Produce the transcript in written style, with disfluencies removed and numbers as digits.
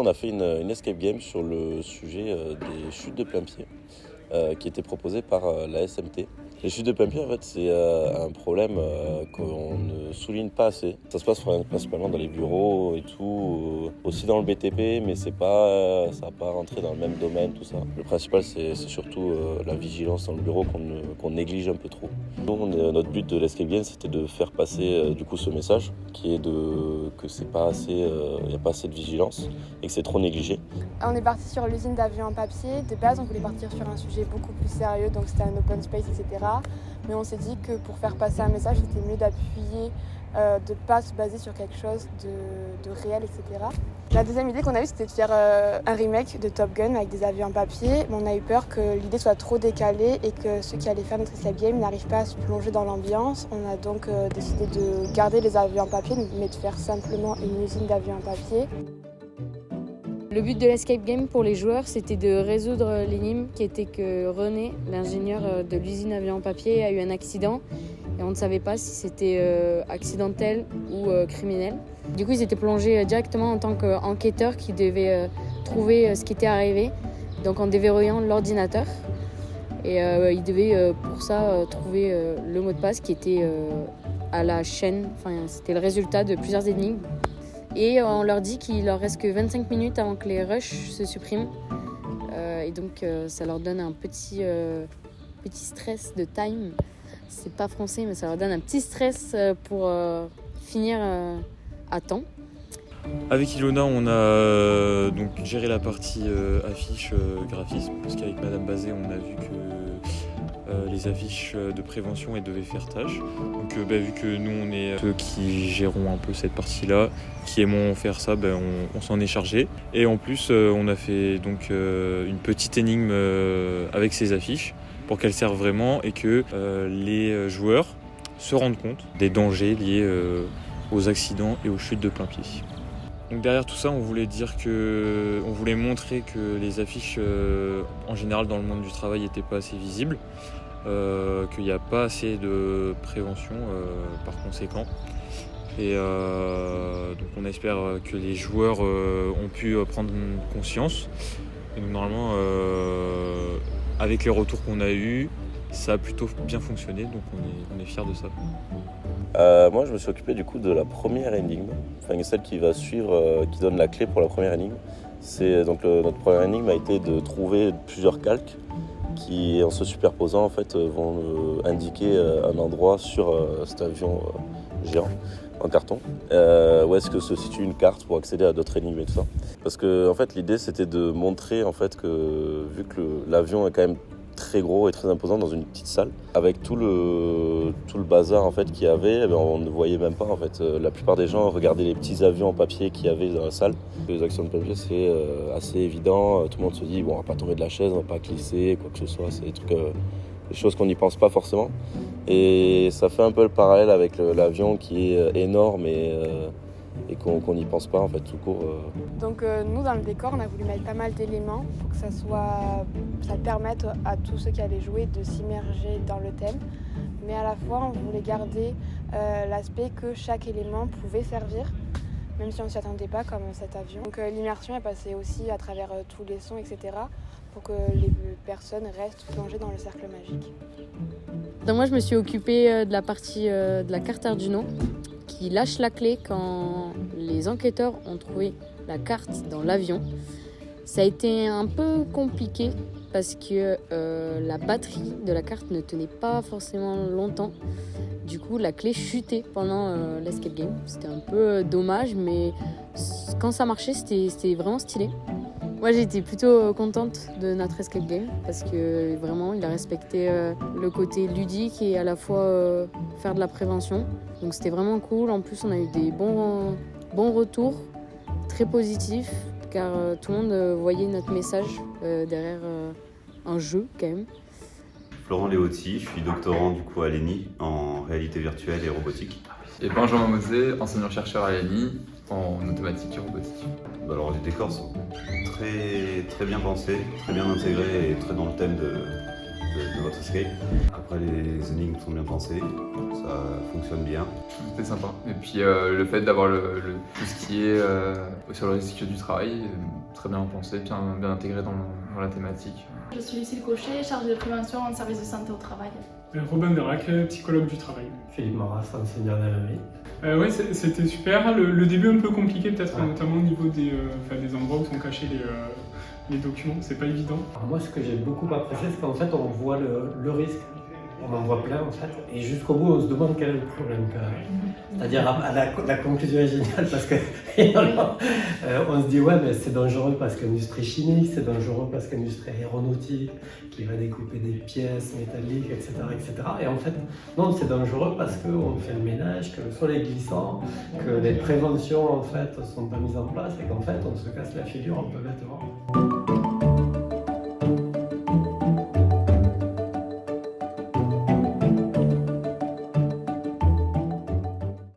on a fait une escape game sur le sujet des chutes de plein pied qui était proposée par la SMT. Les chutes de plein pied, en fait, c'est un problème qu'on ne souligne pas assez. Ça se passe principalement dans les bureaux et tout, aussi dans le BTP, mais ça va pas rentrer dans le même domaine, tout ça. Le principal, c'est surtout la vigilance dans le bureau qu'on néglige un peu trop. Notre but de l'escape game, c'était de faire passer du coup ce message, qui est que c'est pas assez, y a pas assez de vigilance et que c'est trop négligé. On est parti sur l'usine d'avions en papier. De base, on voulait partir sur un sujet beaucoup plus sérieux, donc c'était un open space, etc. Mais on s'est dit que pour faire passer un message, c'était mieux d'appuyer, de ne pas se baser sur quelque chose de réel, etc. La deuxième idée qu'on a eue, c'était de faire un remake de Top Gun avec des avions en papier. Mais on a eu peur que l'idée soit trop décalée et que ceux qui allaient faire notre escape game n'arrivent pas à se plonger dans l'ambiance. On a donc décidé de garder les avions en papier, mais de faire simplement une usine d'avions en papier. Le but de l'escape game pour les joueurs, c'était de résoudre l'énigme qui était que René, l'ingénieur de l'usine avion en papier, a eu un accident et on ne savait pas si c'était accidentel ou criminel. Du coup, ils étaient plongés directement en tant qu'enquêteurs qui devaient trouver ce qui était arrivé, donc en déverrouillant l'ordinateur. Et ils devaient pour ça trouver le mot de passe qui était à la chaîne, enfin c'était le résultat de plusieurs énigmes. Et on leur dit qu'il leur reste que 25 minutes avant que les rushs se suppriment. Et donc ça leur donne un petit stress de time. C'est pas français, mais ça leur donne un petit stress pour finir à temps. Avec Ilona, on a donc géré la partie affiche graphisme, parce qu'avec Madame Bazet, on a vu que les affiches de prévention elles devaient faire tâche. Donc vu que nous on est ceux qui gérons un peu cette partie-là, qui aimons faire ça, on s'en est chargé. Et en plus on a fait donc une petite énigme avec ces affiches pour qu'elles servent vraiment et que les joueurs se rendent compte des dangers liés aux accidents et aux chutes de plein pied. Donc derrière tout ça, on voulait montrer que les affiches en général dans le monde du travail n'étaient pas assez visibles, qu'il n'y a pas assez de prévention par conséquent. Et donc on espère que les joueurs ont pu prendre conscience. Et donc normalement, avec les retours qu'on a eus, ça a plutôt bien fonctionné, donc on est fiers de ça. Moi, je me suis occupé du coup de la première énigme, enfin celle qui va suivre, qui donne la clé pour la première énigme. Notre première énigme a été de trouver plusieurs calques qui, en se superposant, en fait, vont indiquer un endroit sur cet avion géant en carton, où est-ce que se situe une carte pour accéder à d'autres énigmes et tout ça. Parce que en fait, l'idée, c'était de montrer en fait que vu que l'avion est quand même très gros et très imposant dans une petite salle, avec tout le bazar en fait qu'il y avait, on ne voyait même pas en fait. La plupart des gens regardaient les petits avions en papier qu'il y avait dans la salle. Les actions de papier, c'est assez évident. Tout le monde se dit bon, on va pas tomber de la chaise, on va pas glisser, quoi que ce soit. C'est des choses qu'on n'y pense pas forcément. Et ça fait un peu le parallèle avec l'avion qui est énorme et qu'on n'y pense pas en fait tout court. Donc nous dans le décor on a voulu mettre pas mal d'éléments pour que ça permette à tous ceux qui allaient jouer de s'immerger dans le thème, mais à la fois on voulait garder l'aspect que chaque élément pouvait servir, même si on ne s'y attendait pas comme cet avion. Donc l'immersion est passée aussi à travers tous les sons, etc. pour que les personnes restent plongées dans le cercle magique. Donc moi je me suis occupée de la partie de la carte Arduino qui lâche la clé quand les enquêteurs ont trouvé la carte dans l'avion. Ça a été un peu compliqué parce que la batterie de la carte ne tenait pas forcément longtemps. Du coup, la clé chutait pendant l'escape game. C'était un peu dommage, mais quand ça marchait, c'était vraiment stylé. Moi, j'ai été plutôt contente de notre escape game parce que vraiment, il a respecté le côté ludique et à la fois faire de la prévention. Donc, c'était vraiment cool. En plus, on a eu des bons retours, très positifs, car tout le monde voyait notre message derrière un jeu quand même. Florent Léotti, je suis doctorant du coup à l'ENI en réalité virtuelle et robotique. Et Benjamin Mosé, enseignant-chercheur à l'ENI en automatique et robotique. Alors les décors sont très bien pensés, très bien intégrés et très dans le thème de votre escape. Après, les énigmes sont bien pensées, ça fonctionne bien. C'était sympa. Et puis le fait d'avoir tout ce qui est sur le risque du travail, très bien pensé, bien intégré dans la thématique. Je suis Lucille Cochet, chargée de prévention en service de santé au travail. Robin Derac, psychologue du travail. Philippe Maras, enseignant d'anatomie. Ouais, c'était super. Le début un peu compliqué peut-être, notamment au niveau des endroits où sont cachés les documents. C'est pas évident. Alors moi, ce que j'ai beaucoup apprécié, c'est qu'en fait, on voit le risque. On en voit plein en fait, et jusqu'au bout on se demande quel est le problème quand même. C'est-à-dire la conclusion est géniale parce que on se dit ouais mais c'est dangereux parce qu'industrie chimique, c'est dangereux parce qu'industrie aéronautique qui va découper des pièces métalliques, etc. Et en fait non, c'est dangereux parce qu'on fait le ménage, que le sol est glissant, que les préventions en fait sont pas mises en place et qu'en fait on se casse la figure un peu bêtement.